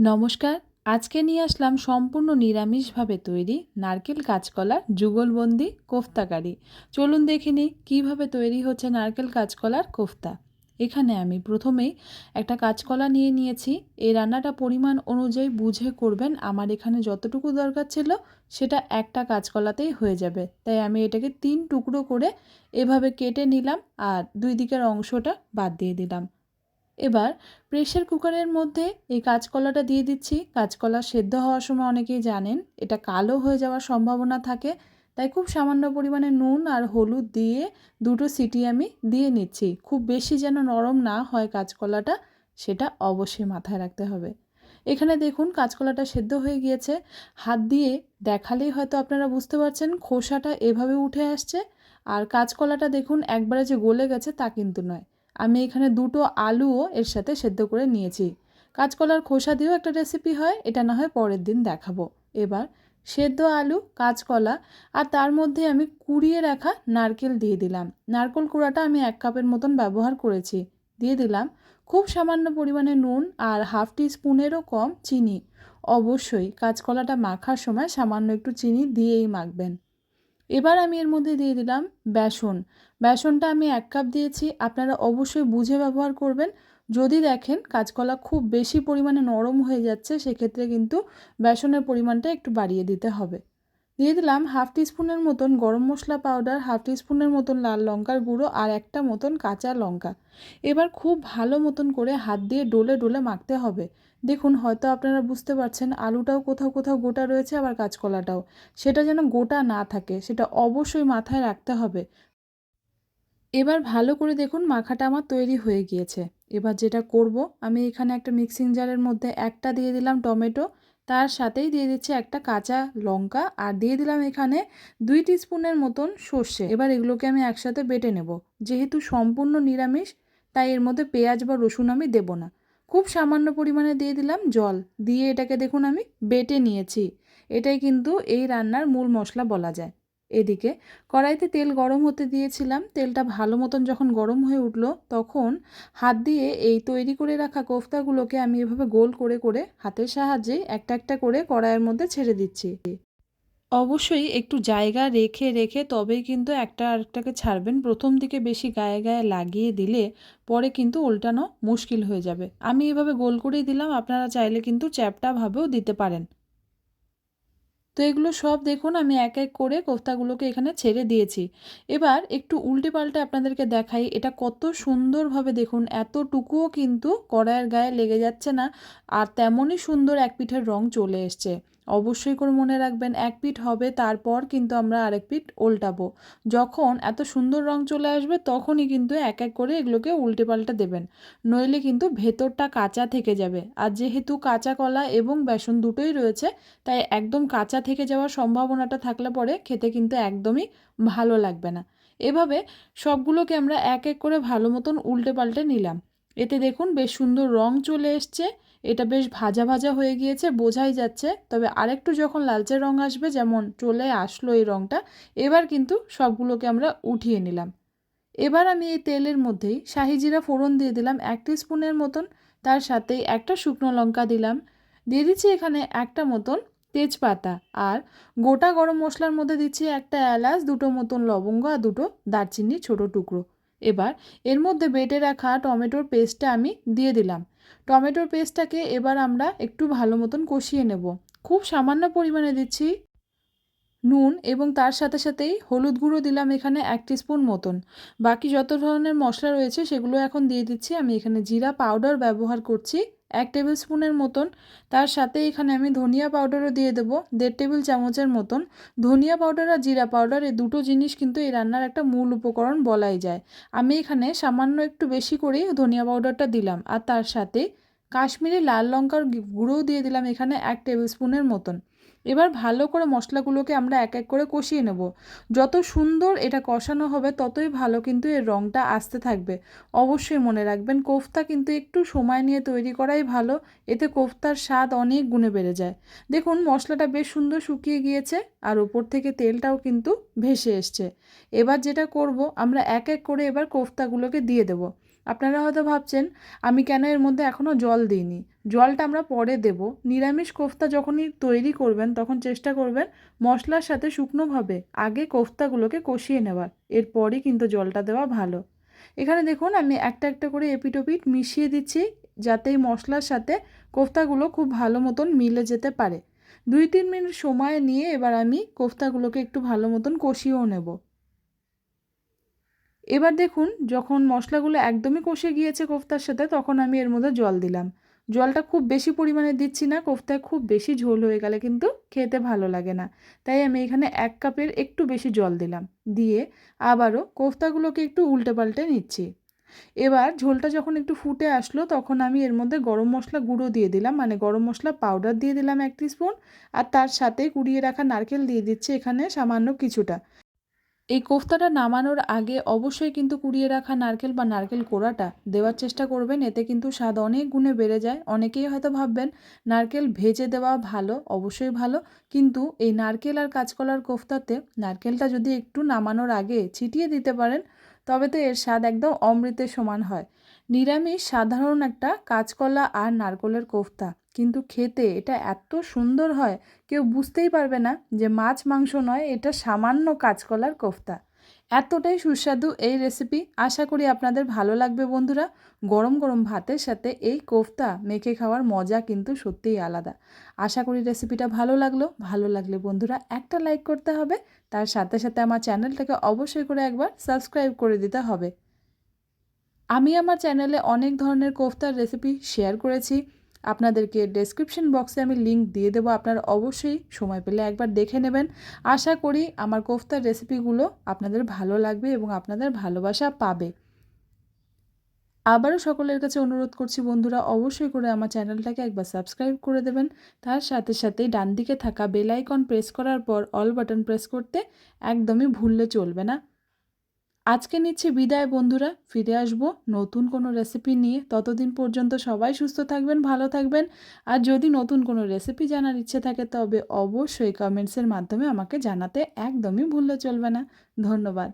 নমস্কার। আজকে নিয়ে আসলাম সম্পূর্ণ নিরামিষভাবে তৈরি নারকেল কাঁচকলার যুগলবন্দি কোফতা কারি। চলুন দেখে নিই কীভাবে তৈরি হচ্ছে নারকেল কাঁচকলার কোফতা। এখানে আমি প্রথমেই একটা কাঁচকলা নিয়ে নিয়েছি। এই রান্নাটা পরিমাণ অনুযায়ী বুঝে করবেন। আমার এখানে যতটুকু দরকার ছিল সেটা একটা কাঁচকলাতেই হয়ে যাবে, তাই আমি এটাকে 3 টুকরো করে এভাবে কেটে নিলাম আর দুই দিকের অংশটা বাদ দিয়ে দিলাম। এবার প্রেসার কুকারের মধ্যে এই কাঁচকলাটা দিয়ে দিচ্ছি। কাঁচকলা সেদ্ধ হওয়ার সময় অনেকেই জানেন এটা কালো হয়ে যাওয়ার সম্ভাবনা থাকে, তাই খুব সামান্য পরিমাণে নুন আর হলুদ দিয়ে দুটো সিটি আমি দিয়ে নিচ্ছি। খুব বেশি যেন নরম না হয় কাঁচকলাটা, সেটা অবশ্যই মাথায় রাখতে হবে। এখানে দেখুন কাঁচকলাটা সেদ্ধ হয়ে গিয়েছে। হাত দিয়ে দেখালেই হয়তো আপনারা বুঝতে পারছেন খোসাটা এভাবে উঠে আসছে। আর কাঁচকলাটা দেখুন একবারে যে গলে গেছে তা কিন্তু নয়। আমি এখানে দুটো আলুও এর সাথে সেদ্ধ করে নিয়েছি। কাঁচকলার খোসা দিয়েও একটা রেসিপি হয়, এটা না হয় পরের দিন দেখাবো। এবার সেদ্ধ আলু, কাঁচকলা আর তার মধ্যে আমি কুড়িয়ে রাখা নারকেল দিয়ে দিলাম। নারকেল কুড়াটা আমি 1 কাপের মতন ব্যবহার করেছি। দিয়ে দিলাম খুব সামান্য পরিমাণে নুন আর হাফ টিস্পুনেরও কম চিনি। অবশ্যই কাঁচকলাটা মাখার সময় সামান্য একটু চিনি দিয়েই মাখবেন। এবার আমি এর মধ্যে দিয়ে দিলাম বেসন। বেসনটা আমি 1 কাপ দিয়েছি। আপনারা অবশ্যই বুঝে ব্যবহার করবেন। যদি দেখেন কাঁচকলা খুব বেশি পরিমাণে নরম হয়ে যাচ্ছে, সেক্ষেত্রে কিন্তু বেসনের পরিমাণটা একটু বাড়িয়ে দিতে হবে। দিয়ে দিলাম হাফ টিস্পুনের মতন গরম মশলা পাউডার, হাফ টিস্পুনের মতন লাল লঙ্কার গুঁড়ো আর একটা মতন কাঁচা লঙ্কা। এবার খুব ভালো মতন করে হাত দিয়ে ডলে ডলে মাখতে হবে। দেখুন হয়তো আপনারা বুঝতে পারছেন আলুটাও কোথাও কোথাও গোটা রয়েছে, আবার কাঁচকলাটাও। সেটা যেন গোটা না থাকে সেটা অবশ্যই মাথায় রাখতে হবে। এবার ভালো করে দেখুন মাখাটা আমার তৈরি হয়ে গিয়েছে। এবার যেটা করব, আমি এখানে একটা মিক্সিং জারের মধ্যে একটা দিয়ে দিলাম টমেটো, তার সাথেই দিয়ে দিচ্ছি একটা কাঁচা লঙ্কা আর দিয়ে দিলাম এখানে 2 টিস্পুনের মতন সর্ষে। এবার এগুলোকে আমি একসাথে বেটে নেব। যেহেতু সম্পূর্ণ নিরামিষ, তাই এর মধ্যে পেঁয়াজ বা রসুন আমি দেব না। খুব সামান্য পরিমাণে দিয়ে দিলাম জল, দিয়ে এটাকে দেখুন আমি বেটে নিয়েছি। এটাই কিন্তু এই রান্নার মূল মশলা বলা যায়। এদিকে কড়াইতে তেল গরম হতে দিয়েছিলাম। তেলটা ভালো মতন যখন গরম হয়ে উঠল, তখন হাত দিয়ে এই তৈরি করে রাখা কোফতাগুলোকে আমি এভাবে গোল করে করে হাতের সাহায্যে একটা একটা করে কড়াইয়ের মধ্যে ছেড়ে দিচ্ছি। অবশ্যই একটু জায়গা রেখে রেখে তবেই কিন্তু একটা আরেকটাকে ছাড়বেন। প্রথম দিকে বেশি গায়ে গায়ে লাগিয়ে দিলে পরে কিন্তু উল্টানো মুশকিল হয়ে যাবে। আমি এভাবে গোল করেই দিলাম, আপনারা চাইলে কিন্তু চ্যাপ্টাভাবেও দিতে পারেন। তো এগুলো সব দেখুন আমি এক এক করে কোফতাগুলোকে এখানে ছেড়ে দিয়েছি। এবার একটু উল্টে পাল্টে আপনাদেরকে দেখাই এটা কত সুন্দরভাবে, দেখুন এতটুকুও কিন্তু কড়াইয়ের গায়ে লেগে যাচ্ছে না, আর তেমনই সুন্দর এক পিঠের রং চলে এসছে। অবশ্যই করে মনে রাখবেন এক পিঠ হবে, তারপর কিন্তু আমরা আরেক পিঠ উল্টাবো। যখন এত সুন্দর রং চলে আসবে তখনই কিন্তু এক এক করে এগুলোকে উল্টে পাল্টে দেবেন, নইলে কিন্তু ভেতরটা কাঁচা থেকে যাবে। আর যেহেতু কাঁচা কলা এবং বেসন দুটোই রয়েছে, তাই একদম কাঁচা থেকে যাওয়ার সম্ভাবনাটা থাকলে পরে খেতে কিন্তু একদমই ভালো লাগবে না। এভাবে সবগুলোকে আমরা এক এক করে ভালো মতন উল্টে পাল্টে নিলাম। এতে দেখুন বেশ সুন্দর রং চলে এসছে। এটা বেশ ভাজা ভাজা হয়ে গিয়েছে, বোঝাই যাচ্ছে। তবে আরেকটু যখন লালচে রং আসবে, যেমন চলে আসলো এই রংটা, এবার কিন্তু সবগুলোকে আমরা উঠিয়ে নিলাম। এবার আমি এই তেলের মধ্যেই শাহি জিরা ফোড়ন দিয়ে দিলাম 1 টিস্পুনের মতন, তার সাথেই একটা শুকনো লঙ্কা দিলাম। দিয়ে দিচ্ছি এখানে একটা মতন তেজপাতা, আর গোটা গরম মশলার মধ্যে দিচ্ছি একটা এলাচ, দুটো মতন লবঙ্গ আর দুটো দারচিনি ছোটো টুকরো। এবার এর মধ্যে বেটে রাখা টমেটোর পেস্টটা আমি দিয়ে দিলাম। টমেটোর পেস্টটাকে এবার আমরা একটু ভালো মতন কষিয়ে নেব। খুব সামান্য পরিমাণে দিচ্ছি নুন এবং তার সাথে সাথেই হলুদ গুঁড়ো দিলাম এখানে 1 টিস্পুন মতন। বাকি যত ধরনের মশলা রয়েছে সেগুলো এখন দিয়ে দিচ্ছি। আমি এখানে জিরা পাউডার ব্যবহার করছি 1 টেবিল স্পুনের মতন। তার সাথে এখানে আমি ধনিয়া পাউডারও দিয়ে দেবো 1.5 টেবিল চামচের মতন। ধনিয়া পাউডার আর জিরা পাউডার এই দুটো জিনিস কিন্তু এই রান্নার একটা মূল উপকরণ বলাই যায়। আমি এখানে সামান্য একটু বেশি করেই ধনিয়া পাউডারটা দিলাম, আর তার সাথে কাশ্মীরি লাল লঙ্কার গুঁড়োও দিয়ে দিলাম এখানে 1 টেবিল স্পুনের মতন। এবার ভালো করে মশলাগুলোকে আমরা এক এক করে কষিয়ে নেব। যত সুন্দর এটা কষানো হবে ততই ভালো কিন্তু এর রঙটা আসতে থাকবে। অবশ্যই মনে রাখবেন কোফতা কিন্তু একটু সময় নিয়ে তৈরি করাই ভালো, এতে কোফতার স্বাদ অনেক গুণে বেড়ে যায়। দেখুন মশলাটা বেশ সুন্দর শুকিয়ে গিয়েছে, আর ওপর থেকে তেলটাও কিন্তু ভেসে এসছে। এবার যেটা করব, আমরা এক এক করে এবার কোফতাগুলোকে দিয়ে দেব। আপনারা হয়তো ভাবছেন আমি কেন এর মধ্যে এখনও জল দিইনি। জলটা আমরা পরে দেব। নিরামিষ কোফতা যখনই তৈরি করবেন তখন চেষ্টা করবেন মশলার সাথে শুকনোভাবে আগে কোফতাগুলোকে কষিয়ে নেওয়ার, এরপরই কিন্তু জলটা দেওয়া ভালো। এখানে দেখুন আমি একটা একটা করে এপিট ওপিট মিশিয়ে দিচ্ছি, যাতে এই মশলার সাথে কোফতাগুলো খুব ভালো মতন মিলে যেতে পারে। 2-3 মিনিট সময় নিয়ে এবার আমি কোফতাগুলোকে একটু ভালো মতন কষিয়েও নেব। এবার দেখুন যখন মশলাগুলো একদমই কষে গিয়েছে কোফতার সাথে, তখন আমি এর মধ্যে জল দিলাম। জলটা খুব বেশি পরিমাণে দিচ্ছি না, কোফতায় খুব বেশি ঝোল হয়ে গেলে কিন্তু খেতে ভালো লাগে না। তাই আমি এখানে 1 কাপের একটু বেশি জল দিলাম। দিয়ে আবারও কোফতাগুলোকে একটু উল্টে পাল্টে নিচ্ছি। এবার ঝোলটা যখন একটু ফুটে আসলো তখন আমি এর মধ্যে গরম মশলা গুঁড়ো দিয়ে দিলাম, মানে গরম মশলা পাউডার দিয়ে দিলাম 1 টিস্পুন। আর তার সাথে কুড়িয়ে রাখা নারকেল দিয়ে দিচ্ছি এখানে সামান্য কিছুটা। এই কোফতাটা নামানোর আগে অবশ্যই কিন্তু কুড়িয়ে রাখা নারকেল বা নারকেল কোড়াটা দেওয়ার চেষ্টা করবেন, এতে কিন্তু স্বাদ অনেক গুণে বেড়ে যায়। অনেকেই হয়তো ভাববেন নারকেল ভেজে দেওয়া ভালো, অবশ্যই ভালো, কিন্তু এই নারকেল আর কাঁচকলার কোফতাতে নারকেলটা যদি একটু নামানোর আগে ছিটিয়ে দিতে পারেন তবে তো এর স্বাদ একদম অমৃতের সমান হয়। নিরামিষ সাধারণ একটা কাঁচকলা আর নারকেলের কোফতা, কিন্তু খেতে এটা এত সুন্দর হয় কেউ বুঝতেই পারবে না যে মাছ মাংস নয়, এটা সামান্য কাঁচকলার কোফতা। এতটাই সুস্বাদু এই রেসিপি, আশা করি আপনাদের ভালো লাগবে বন্ধুরা। গরম গরম ভাতের সাথে এই কোফতা মেখে খাওয়ার মজা কিন্তু সত্যিই আলাদা। আশা করি রেসিপিটা ভালো লাগলো। ভালো লাগলে বন্ধুরা একটা লাইক করতে হবে, তার সাথে সাথে আমার চ্যানেলটাকে অবশ্যই করে একবার সাবস্ক্রাইব করে দিতে হবে। আমি আমার চ্যানেলে অনেক ধরনের কোফতার রেসিপি শেয়ার করেছি, আপনাদেরকে ডেসক্রিপশন বক্সে আমি লিংক দিয়ে দেবো, আপনারা অবশ্যই সময় পেলে একবার দেখে নেবেন। আশা করি আমার কোফতার রেসিপিগুলো আপনাদের ভালো লাগবে এবং আপনাদের ভালোবাসা পাবে। আবারও সকলের কাছে অনুরোধ করছি বন্ধুরা, অবশ্যই করে আমার চ্যানেলটাকে একবার সাবস্ক্রাইব করে দেবেন। তার সাথে সাথে ডান দিকে থাকা বেল আইকন প্রেস করার পর অল বাটন প্রেস করতে একদমই ভুললে চলবে না। আজকে নিচ্ছি বিদায় বন্ধুরা, ফিরে আসবো নতুন কোনো রেসিপি নিয়ে। ততদিন পর্যন্ত সবাই সুস্থ থাকবেন, ভালো থাকবেন। আর যদি নতুন কোনো রেসিপি জানার ইচ্ছে থাকে তবে অবশ্যই কমেন্টসের মাধ্যমে আমাকে জানাতে একদমই ভুললে চলবে না। ধন্যবাদ।